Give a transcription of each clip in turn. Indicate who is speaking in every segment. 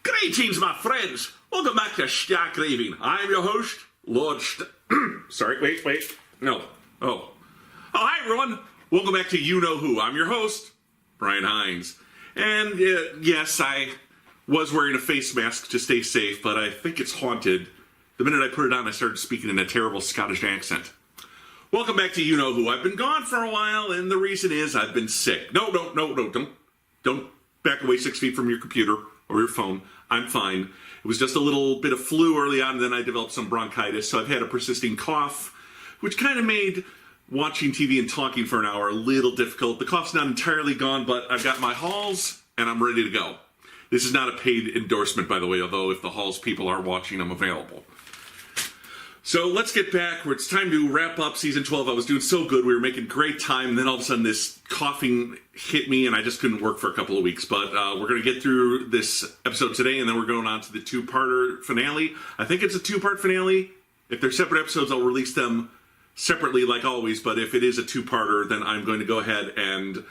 Speaker 1: Greetings, my friends. Welcome back to Stack Raving. I'm your host, Lord Sorry, wait. No. Oh, hi, everyone. Welcome back to You Know Who. I'm your host, Brian Hines. And, yes, I was wearing a face mask to stay safe, but I think it's haunted. The minute I put it on, I started speaking in a terrible Scottish accent. Welcome back to You Know Who. I've been gone for a while, and the reason is I've been sick. No, don't back away 6 feet from your computer or your phone. I'm fine. It was just a little bit of flu early on, and then I developed some bronchitis, so I've had a persisting cough, which kind of made watching TV and talking for an hour a little difficult. The cough's not entirely gone, but I've got my Halls, and I'm ready to go. This is not a paid endorsement, by the way, although if the Halls people are watching, I'm available. So let's get back. It's time to wrap up season 12. I was doing so good. We were making great time. And then all of a sudden this coughing hit me and I just couldn't work for a couple of weeks. But we're going to get through this episode today and then we're going on to the two-parter finale. I think it's a two-part finale. If they're separate episodes, I'll release them separately like always. But if it is a two-parter, then I'm going to go ahead and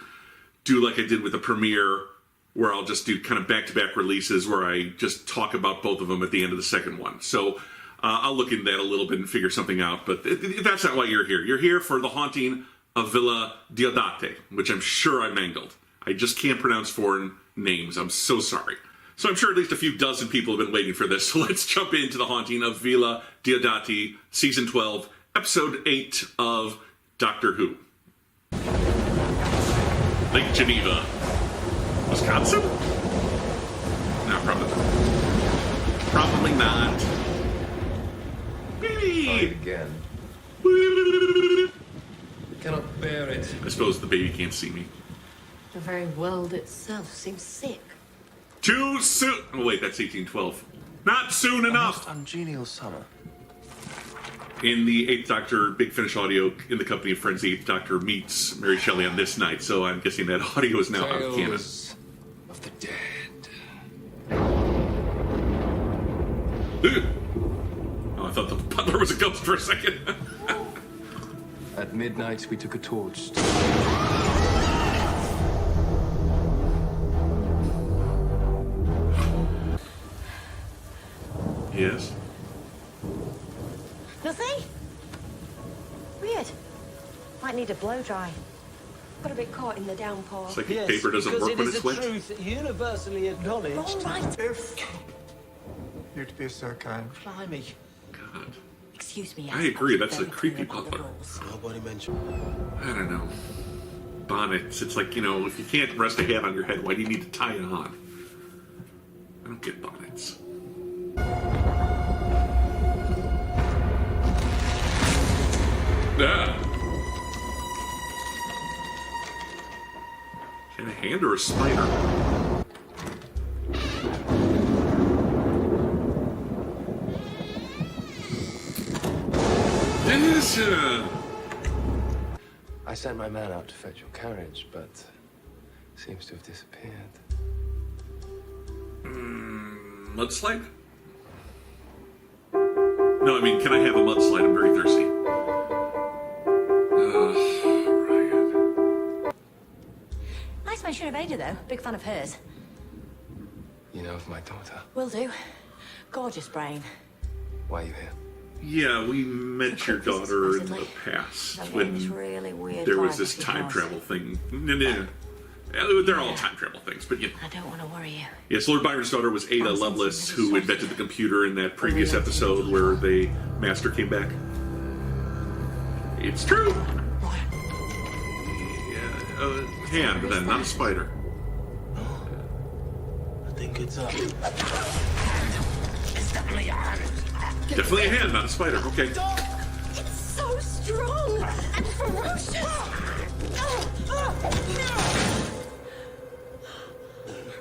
Speaker 1: do like I did with the premiere, where I'll just do kind of back-to-back releases where I just talk about both of them at the end of the second one. So I'll look into that a little bit and figure something out, but that's not why you're here. You're here for the haunting of Villa DIODATI, which I'm sure I mangled. I just can't pronounce foreign names. I'm so sorry. So I'm sure at least a few dozen people have been waiting for this, so let's jump into the haunting of Villa DIODATI, Season 12, Episode 8 of Doctor Who. Lake Geneva, Wisconsin? No, probably not.
Speaker 2: Again. Cannot bear it.
Speaker 1: I suppose the baby can't see me.
Speaker 3: The very world itself seems sick.
Speaker 1: Too soon. Oh wait, that's 1812. Not soon enough.
Speaker 2: A most ungenial summer.
Speaker 1: In the 8th Doctor Big Finish audio, in the company of friends, the 8th Doctor meets Mary Shelley on this night, so I'm guessing that audio is now out of canon.
Speaker 2: Of the dead.
Speaker 1: Ugh. Oh, I thought the butler was a ghost for a second.
Speaker 2: At midnight, we took a torch.
Speaker 1: Yes.
Speaker 3: Nothing? Weird. Might need a blow dry. Got a bit caught in the downpour.
Speaker 1: It's like paper doesn't work when it's wet.
Speaker 4: Because it is a truth universally acknowledged.
Speaker 3: All right.
Speaker 5: You'd be so kind.
Speaker 4: Blimey.
Speaker 1: God.
Speaker 3: Excuse me.
Speaker 1: I agree, that's a creepy butler.
Speaker 4: Nobody mentioned.
Speaker 1: I don't know. Bonnets. It's like, you know, if you can't rest a hat on your head, why do you need to tie it on? I don't get bonnets. Ah. Is that a hand or a spider?
Speaker 2: I sent my man out to fetch your carriage, but seems to have disappeared.
Speaker 1: Mudslide? No, I mean, can I have a mudslide? I'm very thirsty. Ryan.
Speaker 3: Nice mention of Ada, though. Big fan of hers.
Speaker 2: You know of my daughter?
Speaker 3: Will do. Gorgeous brain.
Speaker 2: Why are you here?
Speaker 1: Yeah, we met your daughter in the past when
Speaker 3: really weird
Speaker 1: there was
Speaker 3: vibe
Speaker 1: this
Speaker 3: of
Speaker 1: time
Speaker 3: yours.
Speaker 1: travel thing. They're all time travel things, but you know.
Speaker 3: I don't want to worry you.
Speaker 1: Yes, Lord Byron's daughter was Ada Lovelace, who invented the computer in that previous episode where the Master came back. It's true. Yeah, hand, then, not a spider.
Speaker 4: I think it's up.
Speaker 1: Definitely a hand, not a spider. Okay.
Speaker 3: It's so strong and ferocious.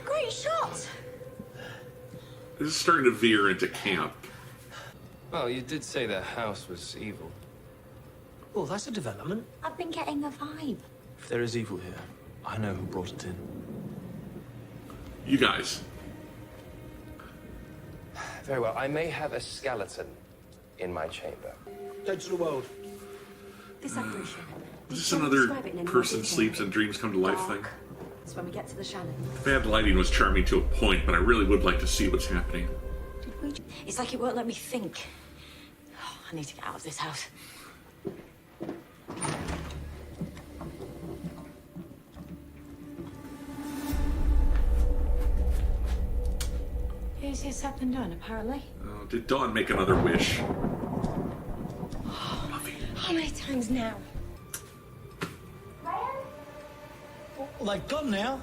Speaker 3: Great shot.
Speaker 1: This is starting to veer into camp.
Speaker 2: Well, you did say the house was evil.
Speaker 4: Oh, that's a development.
Speaker 3: I've been getting a vibe.
Speaker 4: If there is evil here, I know who brought it in.
Speaker 1: You guys.
Speaker 2: Very well. I may have a skeleton in my chamber.
Speaker 4: Go to the world.
Speaker 3: This apparition.
Speaker 1: Is this another person sleeps and dreams come to life thing?
Speaker 3: That's when we get to the Shannon.
Speaker 1: Bad lighting was charming to a point, but I really would like to see what's happening.
Speaker 3: Did we? It's like it won't let me think. Oh, I need to get out of this house. Easier said than done, apparently.
Speaker 1: Oh, did Dawn make another wish?
Speaker 3: How many times now?
Speaker 4: Well, they've gone now.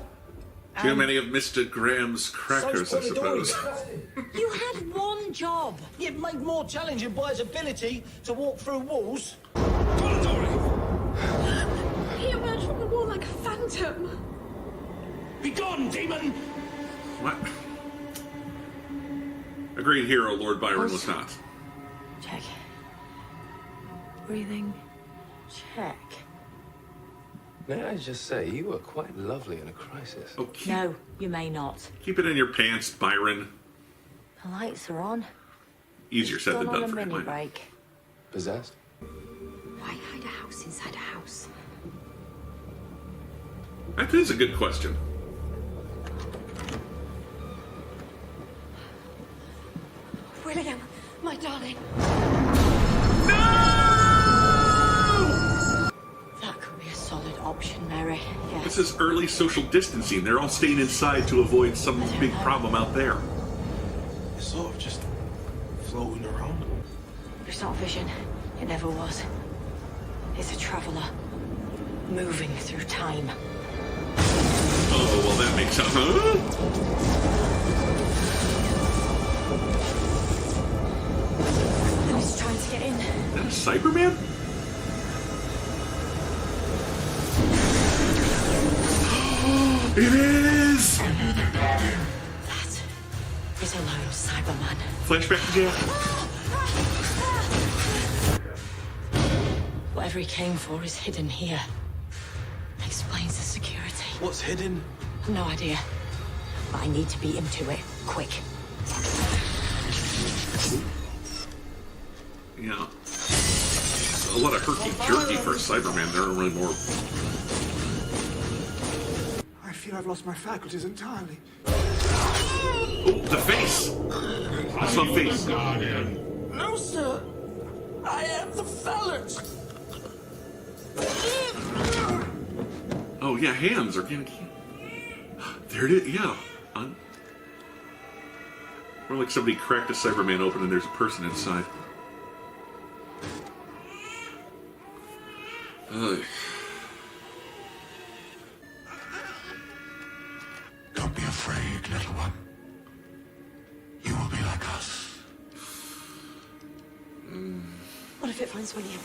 Speaker 1: Too many of Mr. Graham's crackers, I suppose.
Speaker 3: You had one job.
Speaker 4: It made more challenging by his ability to walk through walls.
Speaker 3: He emerged from the wall like a phantom.
Speaker 4: Be gone, demon!
Speaker 1: What? A great hero, Lord Byron was not.
Speaker 3: Check. Breathing. Check.
Speaker 2: May I just say, you were quite lovely in a crisis.
Speaker 1: Oh, keep,
Speaker 3: No, you may not.
Speaker 1: keep it in your pants, Byron.
Speaker 3: The lights are on.
Speaker 1: Easier said than
Speaker 3: Gone on
Speaker 1: done
Speaker 3: a
Speaker 1: for
Speaker 3: mini
Speaker 1: him.
Speaker 3: break.
Speaker 2: Possessed?
Speaker 3: Why hide a house inside a house?
Speaker 1: That is a good question.
Speaker 3: William, my darling. That could be a solid option, Mary. Yes.
Speaker 1: This is early social distancing. They're all staying inside to avoid some big problem out there.
Speaker 4: It's sort of just floating around.
Speaker 3: It's not vision. It never was. It's a traveller. Moving through time.
Speaker 1: Oh, well, that makes sense. Huh?
Speaker 3: And it's trying to get in.
Speaker 1: Is that a Cyberman? It is!
Speaker 3: That is a lone Cyberman.
Speaker 1: Flashback to Jack.
Speaker 3: Whatever he came for is hidden here. Explains the security.
Speaker 4: What's hidden?
Speaker 3: I've no idea. But I need to beat him to it. Quick.
Speaker 1: Yeah. A lot of herky-jerky for a Cyberman. There are really more.
Speaker 5: I feel I've lost my faculties entirely.
Speaker 1: Oh, the face! I saw face.
Speaker 4: No, sir. I am the phalanx.
Speaker 1: Oh, yeah, hands are getting. There it is, yeah. More like somebody cracked a Cyberman open and there's a person inside.
Speaker 6: Don't be afraid, little one. You will be like us.
Speaker 3: What if it finds William?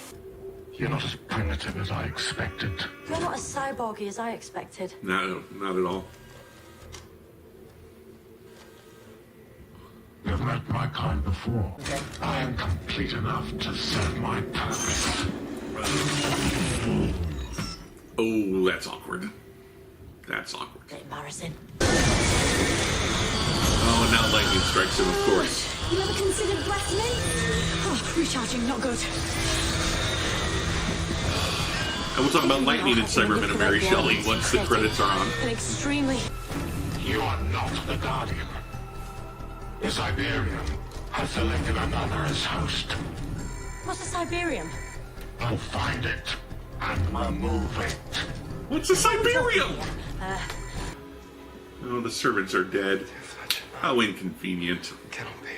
Speaker 6: You're not as primitive as I expected.
Speaker 3: You're not as cyborgy as I expected.
Speaker 1: No, not at all.
Speaker 6: You've met my kind before. I am complete enough to serve my purpose.
Speaker 1: Oh, that's awkward. That's awkward.
Speaker 3: Bit embarrassing.
Speaker 1: Oh, and now lightning strikes him, of course.
Speaker 3: You ever considered blasphemy? Oh, recharging, not good.
Speaker 1: And we'll talk about lightning in Cybermen and Mary Shelley once the credits are on.
Speaker 3: An extremely...
Speaker 6: You are not the Guardian. The Siberian has selected another as host.
Speaker 3: What's a Siberium?
Speaker 6: I'll find it and remove it.
Speaker 1: What's a Siberium? Oh, the servants are dead. How inconvenient.
Speaker 2: Cannot be.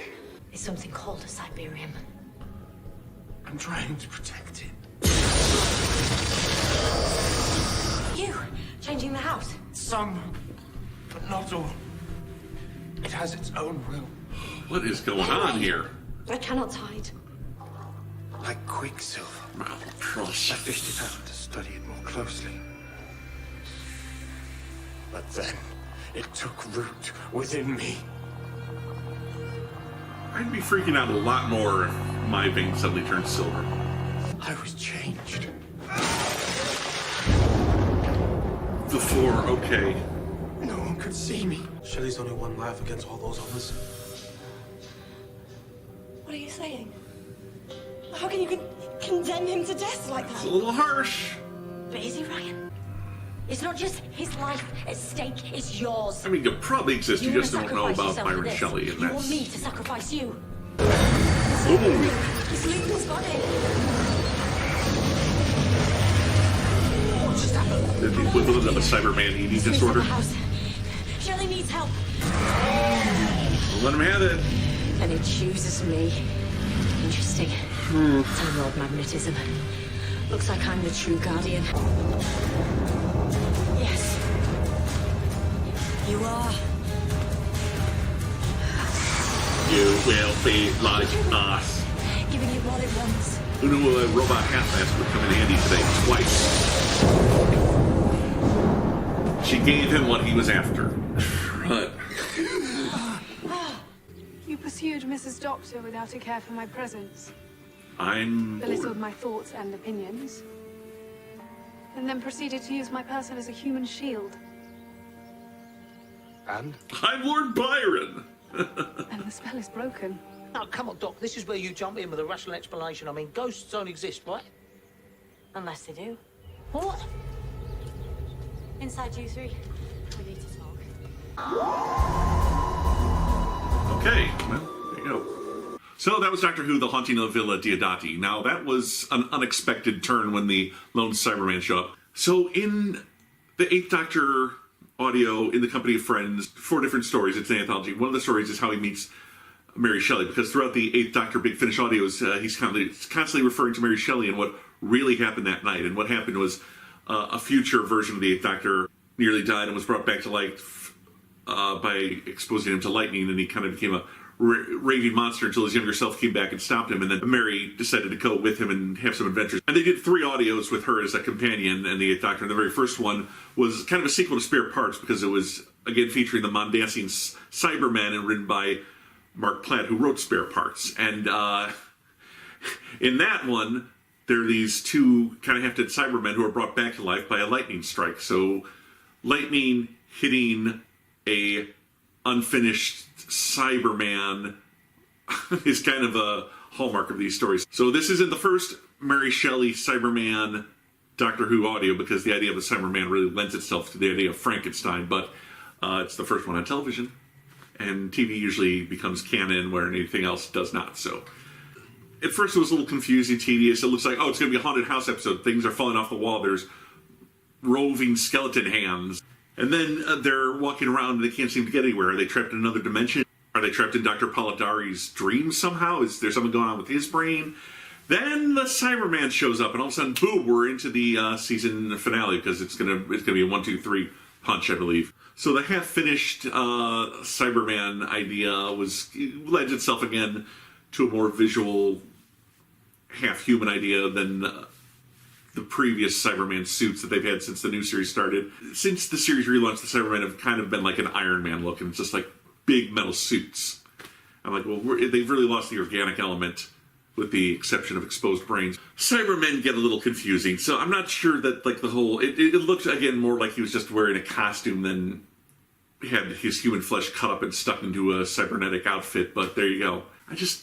Speaker 3: It's something called a Siberium.
Speaker 4: I'm trying to protect it.
Speaker 3: You, changing the house.
Speaker 4: Some, but not all. It has its own will.
Speaker 1: What is going on here?
Speaker 3: I cannot hide.
Speaker 5: Like quicksilver.
Speaker 1: Wow, trust.
Speaker 5: I fished it out to study it more closely. But then, it took root within me.
Speaker 1: I'd be freaking out a lot more if my vein suddenly turned silver.
Speaker 5: I was changed.
Speaker 1: The floor, okay.
Speaker 5: No one could see me.
Speaker 4: Shelley's only one life against all those others.
Speaker 3: What are you saying? How can you condemn him to death like
Speaker 1: It's
Speaker 3: that?
Speaker 1: a little harsh.
Speaker 3: But is he, Ryan? It's not just his life at stake, it's yours.
Speaker 1: I mean, it probably exists. You
Speaker 3: wanna
Speaker 1: just don't know
Speaker 3: sacrifice
Speaker 1: about
Speaker 3: yourself for
Speaker 1: Byron
Speaker 3: this.
Speaker 1: Shelley, and
Speaker 3: You want
Speaker 1: that's.
Speaker 3: me to sacrifice you.
Speaker 1: Ooh.
Speaker 3: His legal's got it.
Speaker 4: What just happened?
Speaker 1: The equivalent of a Cyberman eating disorder.
Speaker 3: Shelley needs help.
Speaker 1: Let him have it.
Speaker 3: And it chooses me. Interesting. Time Lord magnetism. Looks like I'm the true guardian. Yes. You are.
Speaker 1: You will be like us.
Speaker 3: Giving it what it wants.
Speaker 1: Who knew a robot hat mask would come in handy today? Twice. She gave him what he was after. Right.
Speaker 7: You pursued Mrs. Doctor without a care for my presence,
Speaker 1: I'm
Speaker 7: belittled
Speaker 1: bored.
Speaker 7: my thoughts and opinions, and then proceeded to use my person as a human shield.
Speaker 2: And?
Speaker 1: I'm Lord Byron.
Speaker 7: And the spell is broken.
Speaker 4: Oh, come on, Doc. This is where you jump in with a rational explanation. I mean, ghosts don't exist, right?
Speaker 3: Unless they do. What? Inside you three. We need to talk.
Speaker 1: Okay, well, there you go. So that was Doctor Who, The Haunting of Villa Diodati. Now, that was an unexpected turn when the lone Cyberman showed up. So in the Eighth Doctor audio, in the company of friends, 4 different stories. It's an anthology. One of the stories is how he meets Mary Shelley, because throughout the Eighth Doctor Big Finish audios, he's constantly referring to Mary Shelley and what really happened that night. And what happened was a future version of the Eighth Doctor nearly died and was brought back to life by exposing him to lightning, and he kind of became a raving monster until his younger self came back and stopped him, and then Mary decided to go with him and have some adventures. And they did 3 audios with her as a companion and the Eighth Doctor, and the very first one was kind of a sequel to Spare Parts, because it was, again, featuring the Mondasian Cybermen and written by Mark Platt, who wrote Spare Parts. And in that one, there are these 2 kind of hefted Cybermen who are brought back to life by a lightning strike. So lightning hitting a unfinished Cyberman is kind of a hallmark of these stories. So this isn't the first Mary Shelley Cyberman Doctor Who audio, because the idea of a Cyberman really lends itself to the idea of Frankenstein, but it's the first one on television, and TV usually becomes canon where anything else does not. So at first it was a little confusing, tedious. It looks like, oh, it's going to be a haunted house episode. Things are falling off the wall. There's roving skeleton hands. And then they're walking around and they can't seem to get anywhere. Are they trapped in another dimension? Are they trapped in Dr. Polidari's dreams somehow? Is there something going on with his brain? Then the Cyberman shows up, and all of a sudden, boom, we're into the season finale, because it's gonna be a 1, 2, 3 punch, I believe. So the half-finished Cyberman idea lends itself again to a more visual, half-human idea than the previous Cyberman suits that they've had since the new series started. Since the series relaunched, the Cybermen have kind of been like an Iron Man look, and it's just like big metal suits. I'm like, well, they've really lost the organic element, with the exception of exposed brains. Cybermen get a little confusing, so I'm not sure that like the whole... It looked, again, more like he was just wearing a costume than had his human flesh cut up and stuck into a cybernetic outfit, but there you go.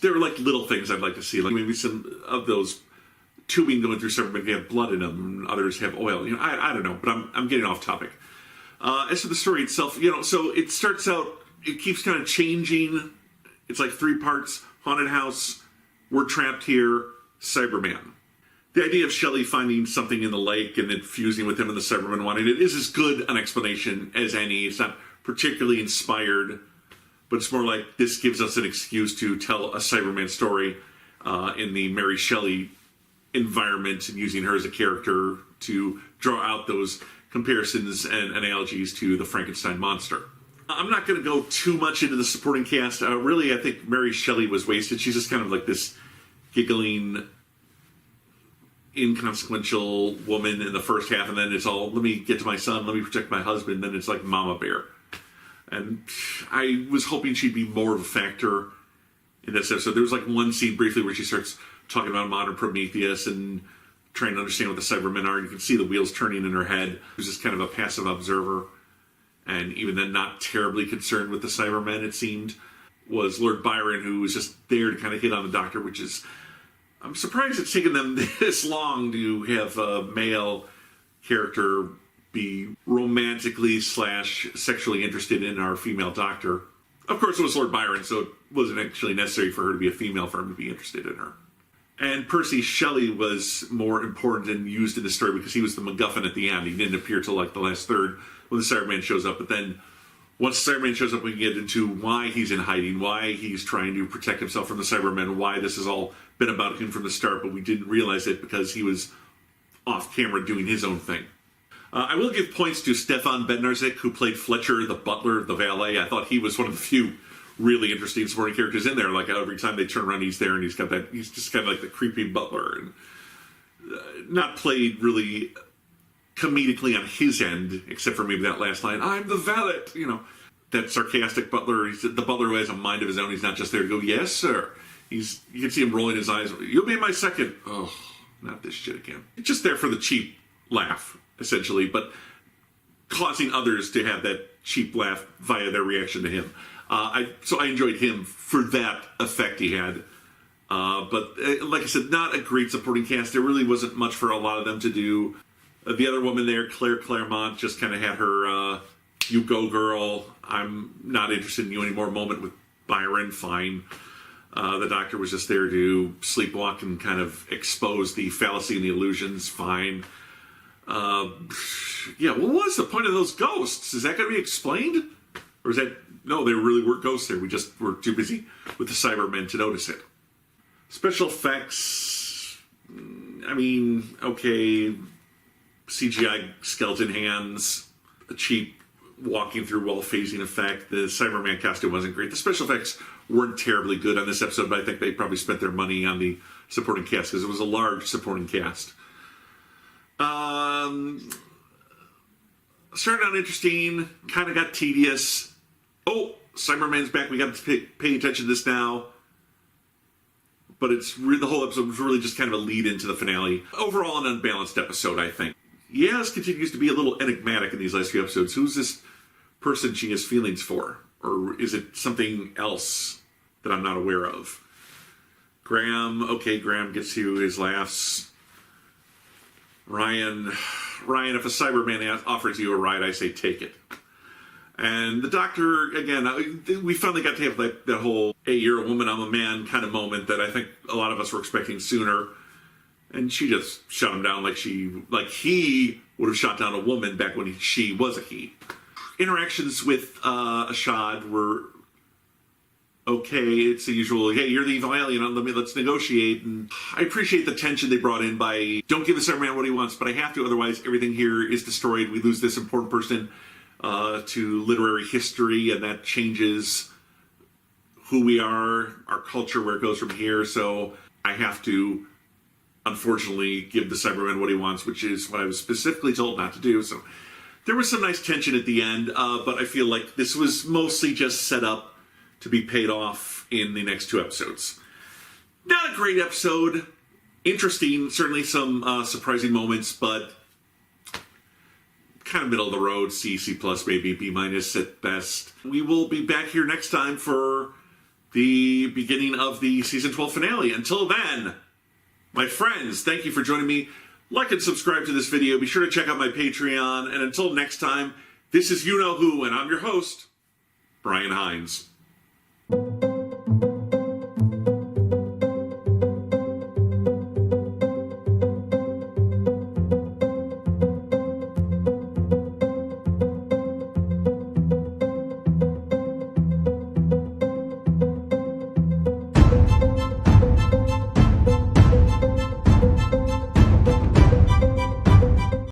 Speaker 1: There were like little things I'd like to see, like maybe some of those tubing going through Cybermen have blood in them, and others have oil. You know, I don't know, but I'm getting off topic. As for the story itself, so it starts out, it keeps kind of changing. It's like 3 parts: haunted house, we're trapped here, Cyberman. The idea of Shelley finding something in the lake and then fusing with him and the Cybermen wanting it is as good an explanation as any. It's not particularly inspired, but it's more like this gives us an excuse to tell a Cyberman story in the Mary Shelley environment, and using her as a character to draw out those comparisons and analogies to the Frankenstein monster. I'm not going to go too much into the supporting cast. Really, I think Mary Shelley was wasted. She's just kind of like this giggling, inconsequential woman in the first half, and then it's all, let me get to my son, let me protect my husband, then it's like Mama Bear. And I was hoping she'd be more of a factor in this episode. There was like one scene briefly where she starts talking about modern Prometheus and trying to understand what the Cybermen are, and you can see the wheels turning in her head. She was just kind of a passive observer, and even then not terribly concerned with the Cybermen, it seemed. Was Lord Byron, who was just there to kind of hit on the Doctor, which is... I'm surprised it's taken them this long to have a male character be romantically / sexually interested in our female doctor. Of course, it was Lord Byron, so it wasn't actually necessary for her to be a female for him to be interested in her. And Percy Shelley was more important and used in the story because he was the MacGuffin at the end. He didn't appear till like the last third when the Cyberman shows up. But then once the Cyberman shows up, we can get into why he's in hiding, why he's trying to protect himself from the Cybermen, why this has all been about him from the start, but we didn't realize it because he was off camera doing his own thing. I will give points to Stefan Bednarczyk, who played Fletcher, the butler, the valet. I thought he was one of the few really interesting supporting characters in there. Like every time they turn around, he's there, and he's just kind of like the creepy butler, and not played really comedically on his end, except for maybe that last line, "I'm the valet," you know, that sarcastic butler. He's the butler who has a mind of his own. He's not just there to go, "Yes, sir." You can see him rolling his eyes. "You'll be my second." Oh, not this shit again. Just there for the cheap laugh, essentially, but causing others to have that cheap laugh via their reaction to him. So I enjoyed him for that effect he had. But like I said, not a great supporting cast. There really wasn't much for a lot of them to do. The other woman there, Claire Claremont, just kind of had her, "You go, girl. I'm not interested in you anymore" moment with Byron. Fine. The doctor was just there to sleepwalk and kind of expose the fallacy and the illusions. Fine. Yeah, what was the point of those ghosts? Is that going to be explained? Or is that... No, there really were ghosts there. We just were too busy with the Cybermen to notice it. Special effects... I mean, okay... CGI skeleton hands, a cheap walking through wall phasing effect. The Cyberman costume wasn't great. The special effects weren't terribly good on this episode, but I think they probably spent their money on the supporting cast because it was a large supporting cast. Started out interesting, kind of got tedious. Oh, Cyberman's back. We got to pay attention to this now. But the whole episode was really just kind of a lead into the finale. Overall, an unbalanced episode, I think. Yaz continues to be a little enigmatic in these last few episodes. Who's this person she has feelings for? Or is it something else that I'm not aware of? Graham gets you his laughs. Ryan, if a Cyberman offers you a ride, I say take it. And the doctor, again, we finally got to have that whole, "Hey, you're a woman, I'm a man" kind of moment that I think a lot of us were expecting sooner. And she just shut him down like he would have shot down a woman back when she was a he. Interactions with Ashad were okay. It's the usual, "Hey, you're the evil alien, let's negotiate." And I appreciate the tension they brought in by, don't give the Cyberman what he wants, but I have to, otherwise everything here is destroyed. We lose this important person to literary history, and that changes who we are, our culture, where it goes from here. So I have to, unfortunately, give the Cyberman what he wants, which is what I was specifically told not to do. So there was some nice tension at the end, but I feel like this was mostly just set up to be paid off in the next 2 episodes. Not a great episode. Interesting, certainly some surprising moments, but kind of middle of the road. C+, maybe B- at best. We will be back here next time for the beginning of the season 12 finale. Until then, my friends, thank you for joining me. Like and subscribe to this video. Be sure to check out my Patreon. And until next time, this is You Know Who, and I'm your host, Brian Hines.